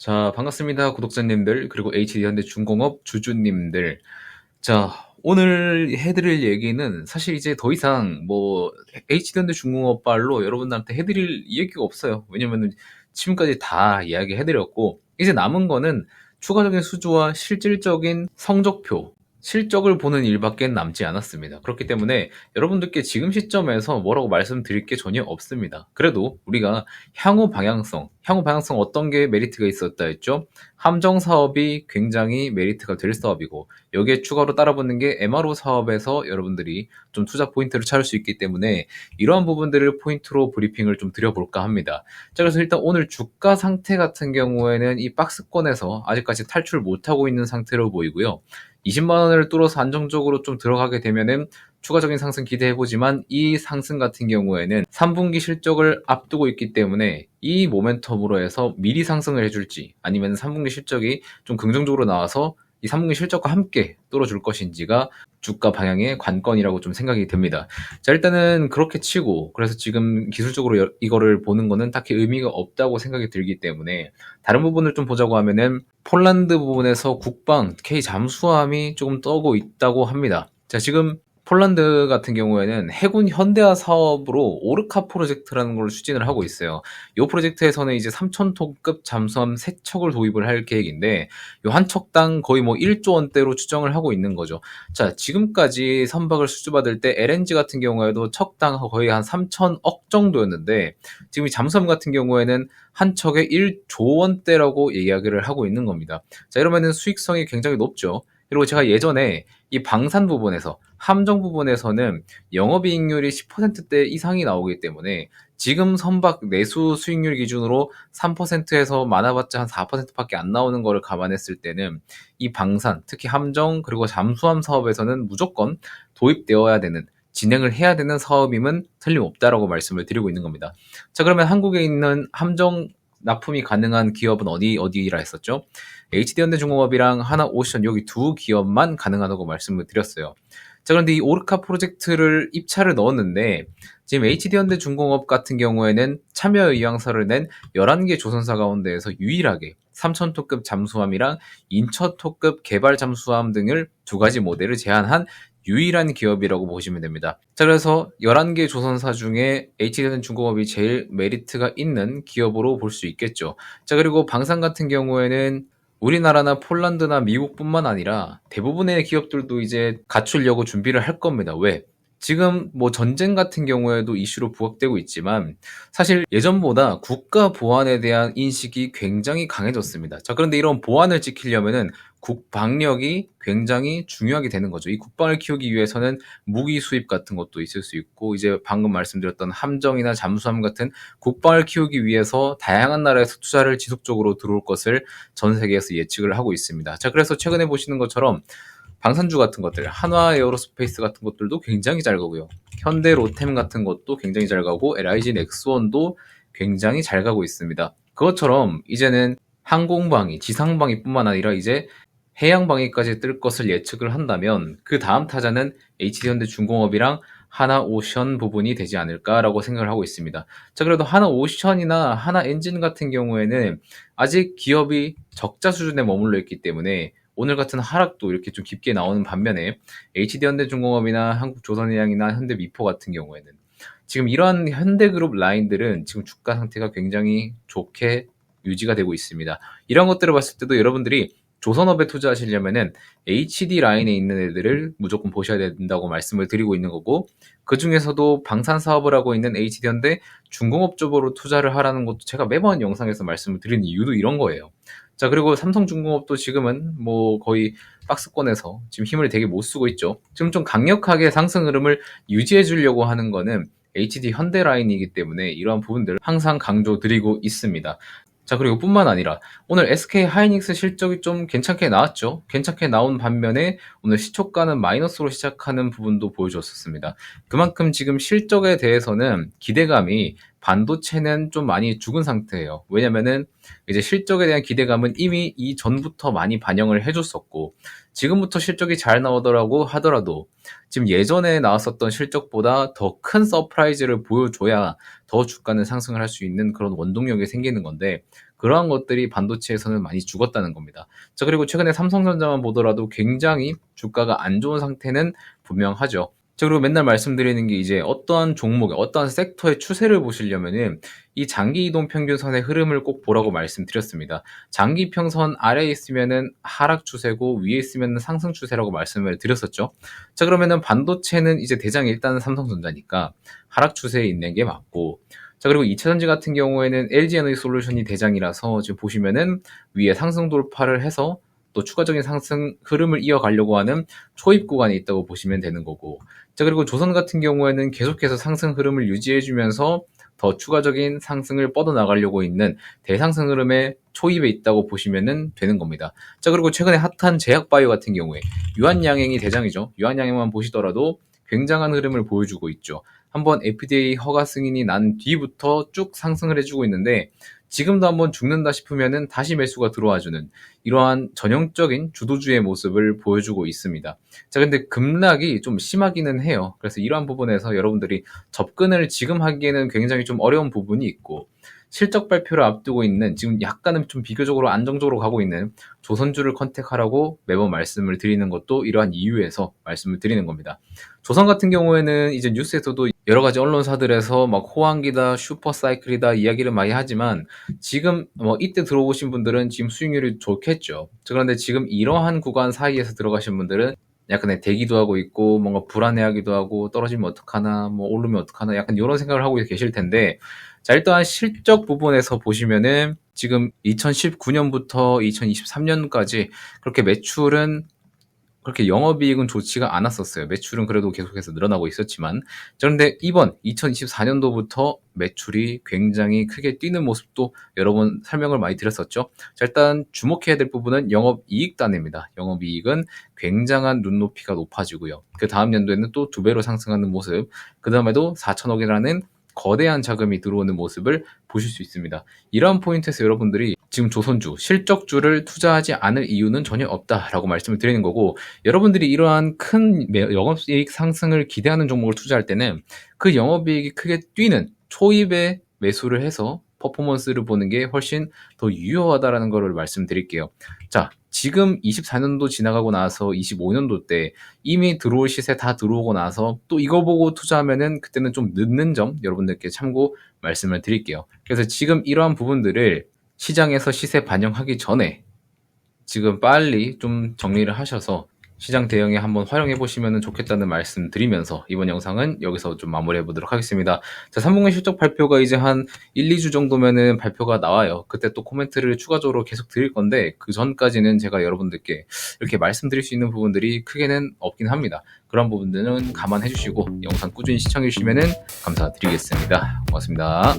자, 반갑습니다. 구독자님들, 그리고 HD현대중공업 주주님들. 자, 오늘 해드릴 얘기는 사실 이제 더 이상 HD현대중공업 발로 여러분들한테 해드릴 얘기가 없어요. 왜냐면은 지금까지 다 이야기 해드렸고, 이제 남은 거는 추가적인 수주와 실질적인 성적표, 실적을 보는 일밖에 남지 않았습니다. 그렇기 때문에 여러분들께 지금 시점에서 뭐라고 말씀드릴 게 전혀 없습니다. 그래도 우리가 향후 방향성 어떤 게 메리트가 있었다 했죠? 함정 사업이 굉장히 메리트가 될 사업이고, 여기에 추가로 따라붙는 게 MRO 사업에서 여러분들이 좀 투자 포인트를 찾을 수 있기 때문에 이러한 부분들을 포인트로 브리핑을 좀 드려볼까 합니다. 자, 그래서 일단 오늘 주가 상태 같은 경우에는 이 박스권에서 아직까지 탈출 못하고 있는 상태로 보이고요. 20만 원을 뚫어서 안정적으로 좀 들어가게 되면은 추가적인 상승 기대해보지만, 이 상승 같은 경우에는 3분기 실적을 앞두고 있기 때문에 이 모멘텀으로 해서 미리 상승을 해줄지, 아니면 3분기 실적이 좀 긍정적으로 나와서 이 3분기 실적과 함께 뚫어줄 것인지가 주가 방향의 관건이라고 좀 생각이 듭니다. 자, 일단은 그렇게 치고, 그래서 지금 기술적으로 이거를 보는 거는 딱히 의미가 없다고 생각이 들기 때문에 다른 부분을 좀 보자고 하면은 폴란드 부분에서 국방 K 잠수함이 조금 떠고 있다고 합니다. 자, 지금 폴란드 같은 경우에는 해군 현대화 사업으로 오르카 프로젝트라는 걸 추진을 하고 있어요. 이 프로젝트에서는 이제 3,000톤급 잠수함 3척을 도입을 할 계획인데, 이 한 척당 거의 1조 원대로 추정을 하고 있는 거죠. 자, 지금까지 선박을 수주받을 때 LNG 같은 경우에도 척당 거의 한 3,000억 정도였는데, 지금 이 잠수함 같은 경우에는 한 척에 1조 원대라고 이야기를 하고 있는 겁니다. 자, 이러면은 수익성이 굉장히 높죠. 그리고 제가 예전에 이 방산 부분에서, 함정 부분에서는 영업이익률이 10%대 이상이 나오기 때문에 지금 선박 내수 수익률 기준으로 3%에서 많아봤자 한 4%밖에 안 나오는 거를 감안했을 때는 이 방산, 특히 함정 그리고 잠수함 사업에서는 무조건 도입되어야 되는, 진행을 해야 되는 사업임은 틀림없다라고 말씀을 드리고 있는 겁니다. 자, 그러면 한국에 있는 함정 납품이 가능한 기업은 어디라 했었죠? HD현대중공업이랑 하나오션, 여기 두 기업만 가능하다고 말씀을 드렸어요. 자, 그런데 이 오르카 프로젝트를 입찰을 넣었는데, 지금 HD현대중공업 같은 경우에는 참여 의향서를 낸 11개 조선사 가운데에서 유일하게 3,000톤급 잠수함이랑 인처토급 개발 잠수함 등을 두 가지 모델을 제안한 유일한 기업이라고 보시면 됩니다. 자, 그래서 11개 조선사 중에 HD현대중공업이 제일 메리트가 있는 기업으로 볼 수 있겠죠. 자, 그리고 방산 같은 경우에는 우리나라나 폴란드나 미국뿐만 아니라 대부분의 기업들도 이제 갖추려고 준비를 할 겁니다. 왜? 지금 전쟁 같은 경우에도 이슈로 부각되고 있지만, 사실 예전보다 국가 보안에 대한 인식이 굉장히 강해졌습니다. 자, 그런데 이런 보안을 지키려면은 국방력이 굉장히 중요하게 되는 거죠. 이 국방을 키우기 위해서는 무기 수입 같은 것도 있을 수 있고, 이제 방금 말씀드렸던 함정이나 잠수함 같은 국방을 키우기 위해서 다양한 나라에서 투자를 지속적으로 들어올 것을 전 세계에서 예측을 하고 있습니다. 자, 그래서 최근에 보시는 것처럼 방산주 같은 것들, 한화 에어로스페이스 같은 것들도 굉장히 잘 가고요. 현대 로템 같은 것도 굉장히 잘 가고, LIG 넥스원도 굉장히 잘 가고 있습니다. 그것처럼 이제는 항공방위, 지상방위뿐만 아니라 이제 해양방위까지 뜰 것을 예측을 한다면, 그 다음 타자는 HD현대중공업이랑 하나오션 부분이 되지 않을까라고 생각을 하고 있습니다. 자, 그래도 하나오션이나 하나엔진 같은 경우에는 아직 기업이 적자 수준에 머물러 있기 때문에 오늘 같은 하락도 이렇게 좀 깊게 나오는 반면에, HD현대중공업이나 한국조선해양이나 현대미포 같은 경우에는 지금 이러한 현대그룹 라인들은 지금 주가 상태가 굉장히 좋게 유지가 되고 있습니다. 이런 것들을 봤을 때도 여러분들이 조선업에 투자하시려면은 HD 라인에 있는 애들을 무조건 보셔야 된다고 말씀을 드리고 있는 거고, 그 중에서도 방산 사업을 하고 있는 HD현대 중공업 쪽으로 투자를 하라는 것도 제가 매번 영상에서 말씀을 드리는 이유도 이런 거예요. 자, 그리고 삼성중공업도 지금은 거의 박스권에서 지금 힘을 되게 못 쓰고 있죠. 지금 좀 강력하게 상승 흐름을 유지해 주려고 하는 거는 HD 현대 라인이기 때문에 이러한 부분들을 항상 강조드리고 있습니다. 자, 그리고 뿐만 아니라 오늘 SK 하이닉스 실적이 좀 괜찮게 나왔죠. 괜찮게 나온 반면에 오늘 시초가는 마이너스로 시작하는 부분도 보여줬었습니다. 그만큼 지금 실적에 대해서는 기대감이, 반도체는 좀 많이 죽은 상태예요. 왜냐면은 이제 실적에 대한 기대감은 이미 이전부터 많이 반영을 해줬었고, 지금부터 실적이 잘 나오더라고 하더라도 지금 예전에 나왔었던 실적보다 더 큰 서프라이즈를 보여줘야 더 주가는 상승을 할 수 있는 그런 원동력이 생기는 건데, 그러한 것들이 반도체에서는 많이 죽었다는 겁니다. 자, 그리고 최근에 삼성전자만 보더라도 굉장히 주가가 안 좋은 상태는 분명하죠. 자, 그리고 맨날 말씀드리는 게 이제 어떠한 종목의 어떠한 섹터의 추세를 보시려면은 이 장기 이동 평균선의 흐름을 꼭 보라고 말씀드렸습니다. 장기 평선 아래에 있으면은 하락 추세고 위에 있으면은 상승 추세라고 말씀을 드렸었죠. 자, 그러면은 반도체는 이제 대장이 일단은 삼성전자니까 하락 추세에 있는 게 맞고, 자, 그리고 2차전지 같은 경우에는 LG에너지솔루션이 대장이라서 지금 보시면은 위에 상승 돌파를 해서 또 추가적인 상승 흐름을 이어가려고 하는 초입 구간에 있다고 보시면 되는 거고, 자, 그리고 조선 같은 경우에는 계속해서 상승 흐름을 유지해주면서 더 추가적인 상승을 뻗어나가려고 있는 대상승 흐름의 초입에 있다고 보시면 되는 겁니다. 자, 그리고 최근에 핫한 제약바이오 같은 경우에 유한양행이 대장이죠. 유한양행만 보시더라도 굉장한 흐름을 보여주고 있죠. 한번 FDA 허가 승인이 난 뒤부터 쭉 상승을 해주고 있는데, 지금도 한번 죽는다 싶으면은 다시 매수가 들어와주는 이러한 전형적인 주도주의 모습을 보여주고 있습니다. 자, 근데 급락이 좀 심하기는 해요. 그래서 이러한 부분에서 여러분들이 접근을 지금 하기에는 굉장히 좀 어려운 부분이 있고, 실적 발표를 앞두고 있는 지금 약간은 좀 비교적으로 안정적으로 가고 있는 조선주를 컨택하라고 매번 말씀을 드리는 것도 이러한 이유에서 말씀을 드리는 겁니다. 조선 같은 경우에는 이제 뉴스에서도 여러 가지 언론사들에서 막 호황기다, 슈퍼사이클이다 이야기를 많이 하지만, 지금 뭐 이때 들어오신 분들은 지금 수익률이 좋겠죠. 그런데 지금 이러한 구간 사이에서 들어가신 분들은 약간의 대기도 하고 있고 뭔가 불안해하기도 하고 떨어지면 어떡하나 뭐 오르면 어떡하나 약간 이런 생각을 하고 계실 텐데, 자, 일단 실적 부분에서 보시면은 지금 2019년부터 2023년까지 그렇게 매출은 그렇게 영업이익은 좋지가 않았었어요. 매출은 그래도 계속해서 늘어나고 있었지만, 그런데 이번 2024년도부터 매출이 굉장히 크게 뛰는 모습도 여러 번 설명을 많이 드렸었죠. 자, 일단 주목해야 될 부분은 영업이익 단위입니다. 영업이익은 굉장한 눈높이가 높아지고요. 그 다음 연도에는 또 2배로 상승하는 모습, 그 다음에도 4천억이라는 거대한 자금이 들어오는 모습을 보실 수 있습니다. 이러한 포인트에서 여러분들이 지금 조선주, 실적주를 투자하지 않을 이유는 전혀 없다라고 말씀을 드리는 거고, 여러분들이 이러한 큰 영업이익 상승을 기대하는 종목을 투자할 때는 그 영업이익이 크게 뛰는 초입에 매수를 해서 퍼포먼스를 보는 게 훨씬 더 유효하다라는 것을 말씀드릴게요. 자, 지금 24년도 지나가고 나서 25년도 때 이미 들어올 시세 다 들어오고 나서 또 이거 보고 투자하면은 그때는 좀 늦는 점 여러분들께 참고 말씀을 드릴게요. 그래서 지금 이러한 부분들을 시장에서 시세 반영하기 전에 지금 빨리 좀 정리를 하셔서 시장 대응에 한번 활용해 보시면 좋겠다는 말씀 드리면서 이번 영상은 여기서 좀 마무리해 보도록 하겠습니다. 자, 3분기 실적 발표가 이제 한 1, 2주 정도면은 발표가 나와요. 그때 또 코멘트를 추가적으로 계속 드릴 건데, 그 전까지는 제가 여러분들께 이렇게 말씀드릴 수 있는 부분들이 크게는 없긴 합니다. 그런 부분들은 감안해 주시고 영상 꾸준히 시청해 주시면 감사드리겠습니다. 고맙습니다.